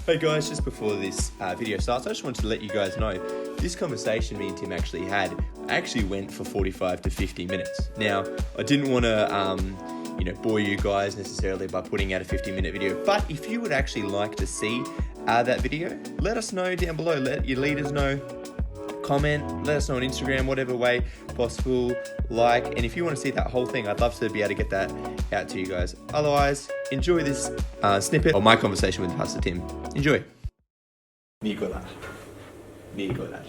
Hey guys, just before this video starts, I just wanted to let you guys know this conversation me and Tim actually went for 45 to 50 minutes. Now, I didn't want to, bore you guys necessarily by putting out a 50-minute video, but if you would actually like to see that video, let us know down below. Let your leaders know, comment, let us know on Instagram, whatever way possible, and if you want to see that whole thing, I'd love to be able to get that out to you guys. Otherwise, enjoy this snippet of my conversation with Pastor Tim. Enjoy. Nicolás. Nicolás.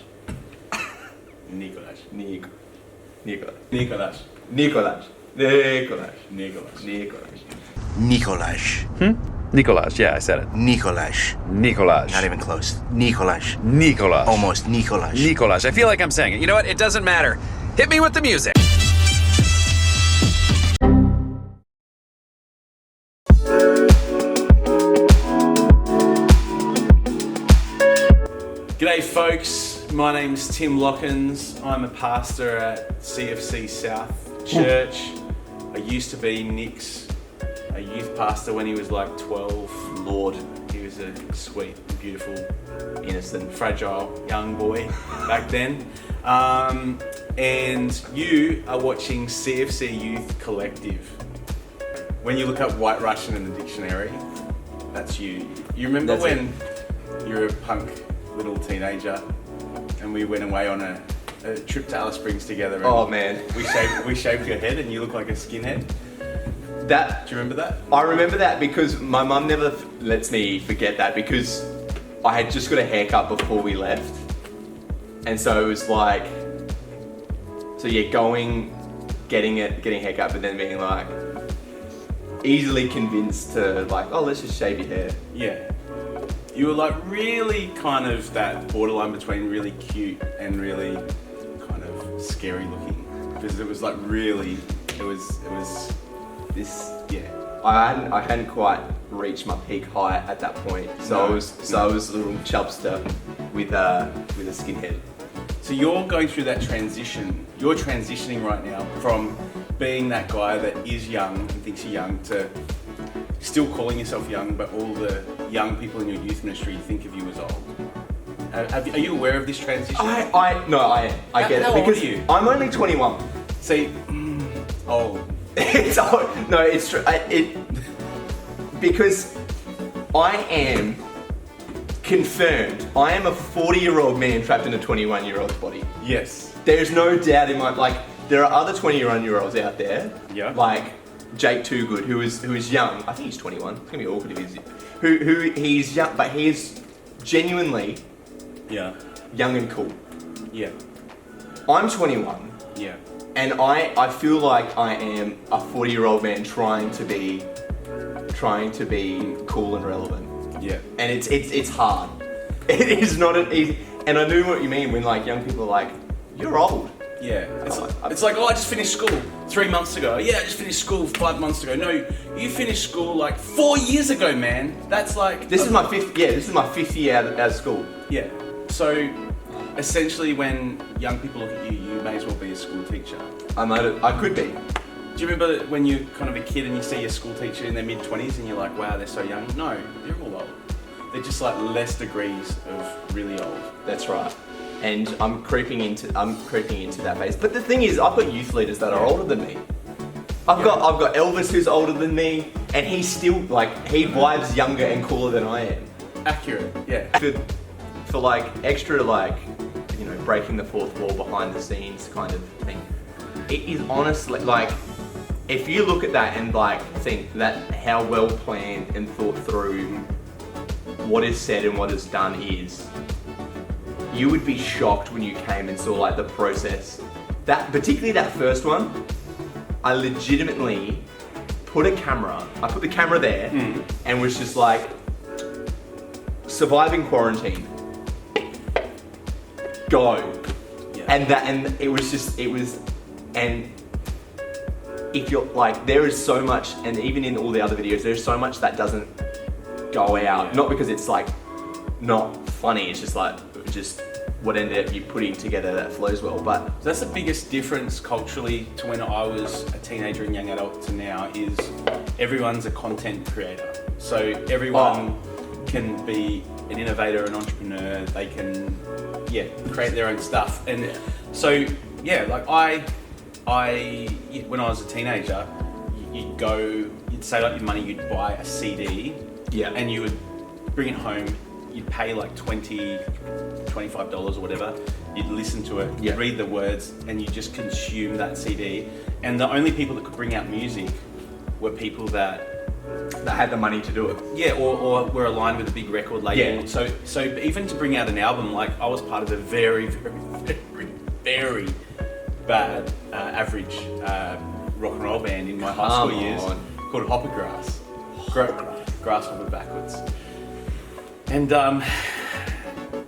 Nicolás. Nicolás. Nicolás. Nicolás. Nicolás. Nicolás. Nicolás. Nicolás. Nicolás, yeah, I said it. Nicolás. Nicolás. Not even close. Nicolás. Nicolás. Almost Nicolás. Nicolás. I feel like I'm saying it. You know what? It doesn't matter. Hit me with the music. G'day folks, my name's Tim Lochens. I'm a pastor at CFC South Church. I used to be Nick's a youth pastor when he was like 12. Lord, he was a sweet, beautiful, innocent, fragile young boy back then. And you are watching CFC Youth Collective. When you look up White Russian in the dictionary, that's you. You remember That's when you were a punk little teenager and we went away on a trip to Alice Springs together and Oh man. we shaved your head and you look like a skinhead? That, Do you remember that? I remember that because my mum never lets me forget that because I had just got a haircut before we left. And so it was like, getting a haircut, but then being like, easily convinced to like, oh, let's just shave your hair. Yeah. You were like really kind of that borderline between really cute and really kind of scary looking. Because it was like really, it was this, yeah. I hadn't quite reached my peak height at that point, so No. I was a little chubster with a skinhead. So you're going through that transition. You're transitioning right now from being that guy that is young and thinks you're young to still calling yourself young, but all the young people in your youth ministry think of you as old. Are you aware of this transition? I get How it old because are you? I'm only 21. See, old. It's no, it's true. Because I am confirmed. I am a 40-year-old man trapped in a 21-year-old's body. Yes. There's no doubt in my there are other 21-year-olds out there. Yeah. Like Jake Toogood, who is young. I think he's 21. It's gonna be awkward if he's who he's young, but he is genuinely Yeah. young and cool. Yeah. I'm 21. Yeah. And I feel like I am a 40-year-old man trying to be cool and relevant. Yeah. And it's hard. It is not an easy. And I knew what you mean when like young people are like, you're old. Yeah. It's like, oh, I just finished school 3 months ago. Yeah, I just finished school 5 months ago. No, you finished school like 4 years ago, man. That's like This is my fifth year out of school. Yeah. So essentially, when young people look at you, you may as well be a school teacher. I could be. Do you remember when you're kind of a kid and you see a school teacher in their mid-20s and you're like, wow, they're so young? No, they're all old. They're just like less degrees of really old. That's right. And I'm creeping into that phase. But the thing is, I've got youth leaders that are older than me. I've got Elvis who's older than me, and he's still like he vibes younger and cooler than I am. Accurate, yeah. For like extra breaking the fourth wall behind the scenes kind of thing. It is honestly like if you look at that and like think that how well planned and thought through what is said and what is done is, you would be shocked when you came and saw like the process. That particularly that first one, I legitimately put the camera there and was just like surviving quarantine. Go. Yeah. And if you're like, there is so much, and even in all the other videos, there's so much that doesn't go out. Yeah. Not because it's like not funny, it's just like what ended up you putting together that flows well. But So that's the biggest difference culturally to when I was a teenager and young adult to now is everyone's a content creator. So everyone can be an innovator, an entrepreneur. They can, create their own stuff. And so, like when I was a teenager, you'd save up your money, you'd buy a CD, and you would bring it home. You'd pay like $20, $25 or whatever. You'd listen to it, you'd read the words, and you just consume that CD. And the only people that could bring out music were people that had the money to do it. Yeah, or were aligned with a big record label. Yeah. So even to bring out an album, like I was part of a very, very, very, very bad average rock and roll band in my high school years called Hoppergrass. Grasshopper backwards. And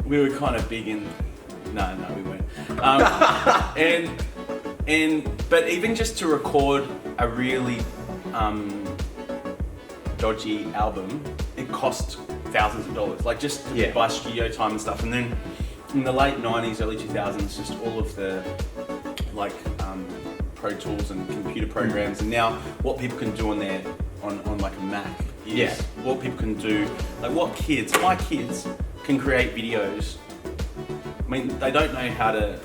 we were kind of big in. No, we weren't. But even just to record a really dodgy album, it cost thousands of dollars. Like just to buy studio time and stuff. And then in the late 90s, early 2000s, just all of the Pro Tools and computer programs. And now what people can do on like a Mac is what people can do. Like my kids can create videos. I mean, they don't know how to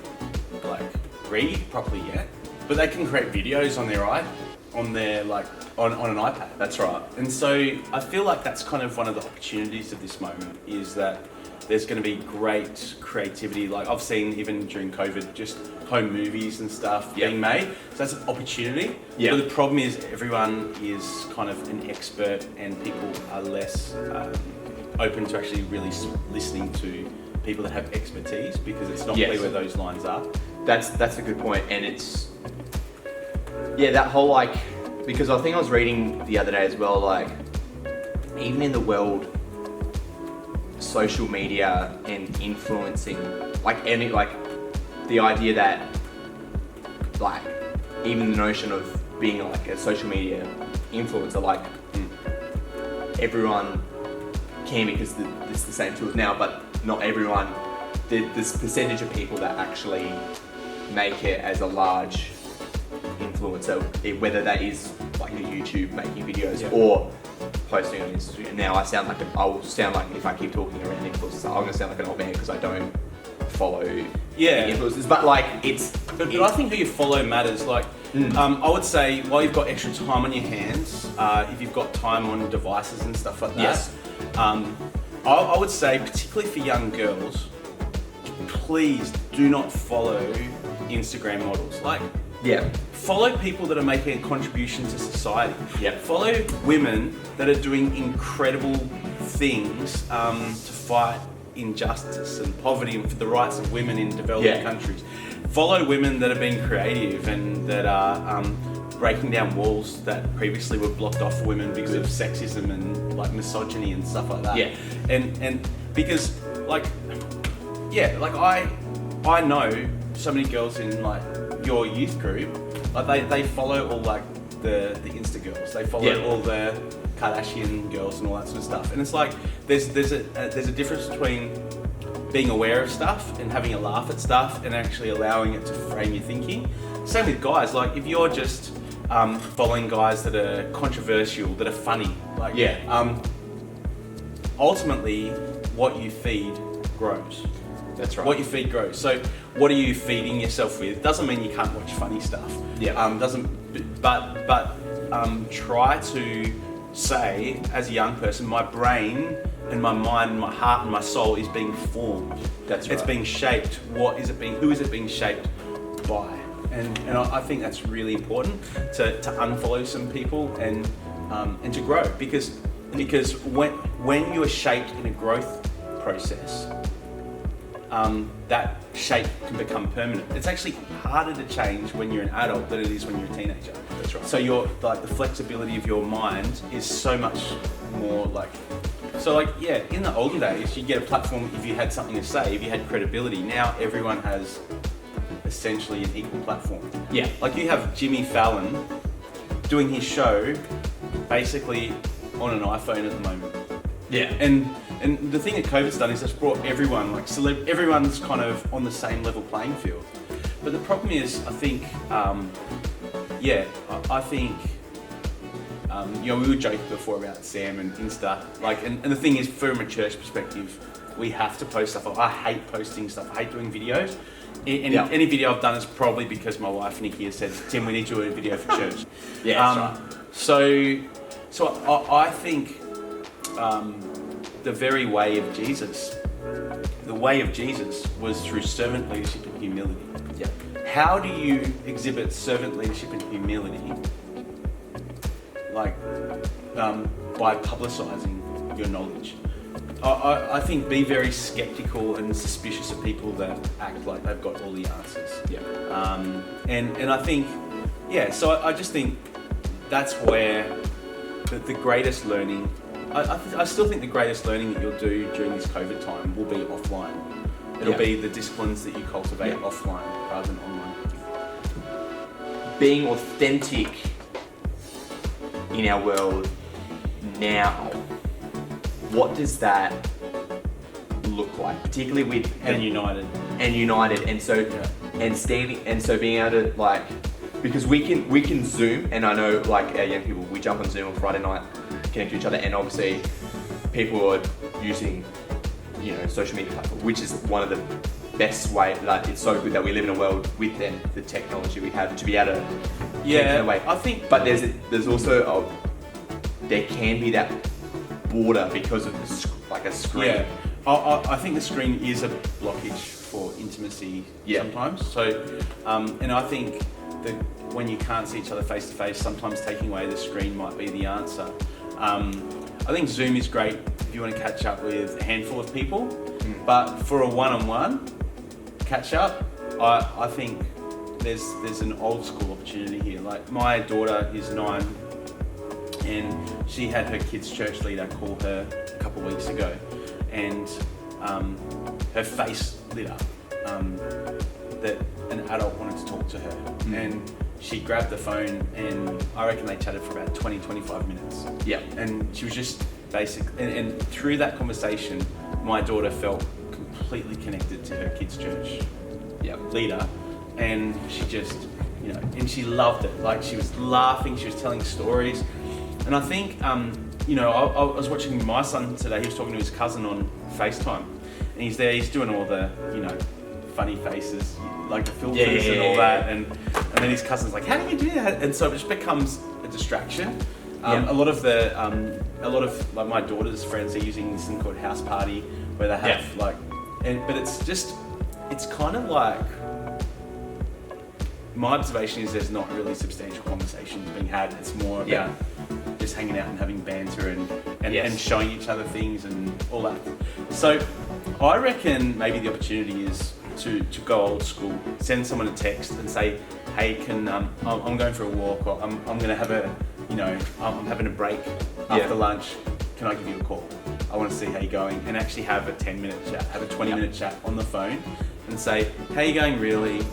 read properly yet, but they can create videos on their on an iPad. That's right. And so I feel like that's kind of one of the opportunities of this moment is that there's going to be great creativity. Like I've seen even during COVID, just home movies and stuff being made. So that's an opportunity. Yeah. But the problem is everyone is kind of an expert and people are less open to actually really listening to people that have expertise because it's not clear where those lines are. That's a good point, and it's that whole because I think I was reading the other day as well, like even in the world, social media and influencing, the idea that even the notion of being a social media influencer, everyone can because it's the same tools now, but not everyone. There's percentage of people that actually make it as a large influencer, whether that is like a YouTube making videos or posting on Instagram. Now I'll sound like if I keep talking around influencers, I'm gonna sound like an old man because I don't follow the influencers. But But I think who you follow matters. I would say while you've got extra time on your hands, if you've got time on devices and stuff like that, I would say particularly for young girls, please do not follow Instagram models. Follow people that are making a contribution to society. Follow women that are doing incredible things to fight injustice and poverty and for the rights of women in developing countries. Follow women that are being creative and that are breaking down walls that previously were blocked off for women because of sexism and misogyny and stuff like that. And because I know so many girls in your youth group, they follow all the Insta girls. They follow all the Kardashian girls and all that sort of stuff. And it's there's a difference between being aware of stuff and having a laugh at stuff and actually allowing it to frame your thinking. Same with guys. If you're just following guys that are controversial, that are funny, ultimately what you feed grows. That's right. What you feed grows. So what are you feeding yourself with? Doesn't mean you can't watch funny stuff. Try to say, as a young person, my brain and my mind and my heart and my soul is being formed. That's right. It's being shaped. Who is it being shaped by? And I think that's really important to unfollow some people and to grow because when you are shaped in a growth process, that shape can become permanent. It's actually harder to change when you're an adult than it is when you're a teenager. That's right. So the flexibility of your mind is so much more in the olden days, you'd get a platform if you had something to say, if you had credibility. Now everyone has essentially an equal platform. You have Jimmy Fallon doing his show basically on an iPhone at the moment. And the thing that COVID's done is it's brought everyone, everyone's kind of on the same level playing field. But the problem is, I think We were joking before about Sam and Insta. Like, and the thing is, from a church perspective, we have to post stuff. I hate posting stuff. I hate doing videos. Any video I've done is probably because my wife Nikki has said, "Tim, we need to do a video for church." Yeah, that's right. So I think the very way of Jesus, was through servant leadership and humility. Yeah. How do you exhibit servant leadership and humility? Like, by publicising your knowledge. I think be very skeptical and suspicious of people that act like they've got all the answers. Yeah. And I think, so I just think that's where the greatest learning, I still think the greatest learning that you'll do during this COVID time will be offline. It'll be the disciplines that you cultivate offline rather than online. Being authentic in our world now, what does that look like, particularly with And united, and so and standing, and so being able to, like, because we can Zoom, and I know, like, our young people, we jump on Zoom on Friday night, connect to each other, and obviously people are using, social media platform, which is one of the best way. Like, it's so good that we live in a world with the technology we have to be able to connect away. I think, but there's also there can be that border because of a screen. Yeah, I think the screen is a blockage for intimacy sometimes. So, and I think that when you can't see each other face to face, sometimes taking away the screen might be the answer. I think Zoom is great if you want to catch up with a handful of people, but for a one-on-one catch up, I think there's an old school opportunity here. Like, my daughter is 9. And she had her kids' church leader call her a couple of weeks ago, and her face lit up that an adult wanted to talk to her. And she grabbed the phone, and I reckon they chatted for about 20-25 minutes. Yeah. And she was just and through that conversation, my daughter felt completely connected to her kids' church leader, and she just, and she loved it. Like, she was laughing, she was telling stories. And I think, I was watching my son today. He was talking to his cousin on FaceTime, and he's there. He's doing all the, funny faces, like the filters and all that. And then his cousin's like, "How do you do that?" And so it just becomes a distraction. A lot of like my daughter's friends are using this thing called House Party, where they have but it's kind of like, my observation is there's not really substantial conversations being had. It's more about just hanging out and having banter and showing each other things and all that. So I reckon maybe the opportunity is to go old school, send someone a text and say, "Hey, I'm going for a walk, or I'm going to have I'm having a break after lunch. Can I give you a call? I want to see how you're going," and actually have a 10-minute chat, have a 20-minute chat on the phone and say, "How you going really?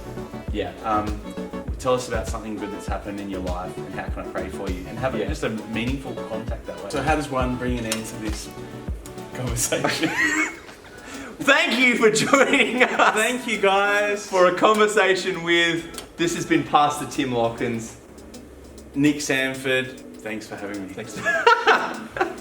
Tell us about something good that's happened in your life, and how can I pray for you?" And have just a meaningful contact that way. So how does one bring an end to this conversation? Thank you for joining us. Thank you, guys, for a conversation with. This has been Pastor Tim Lochens. Nick Sanford. Thanks for having me. Thanks.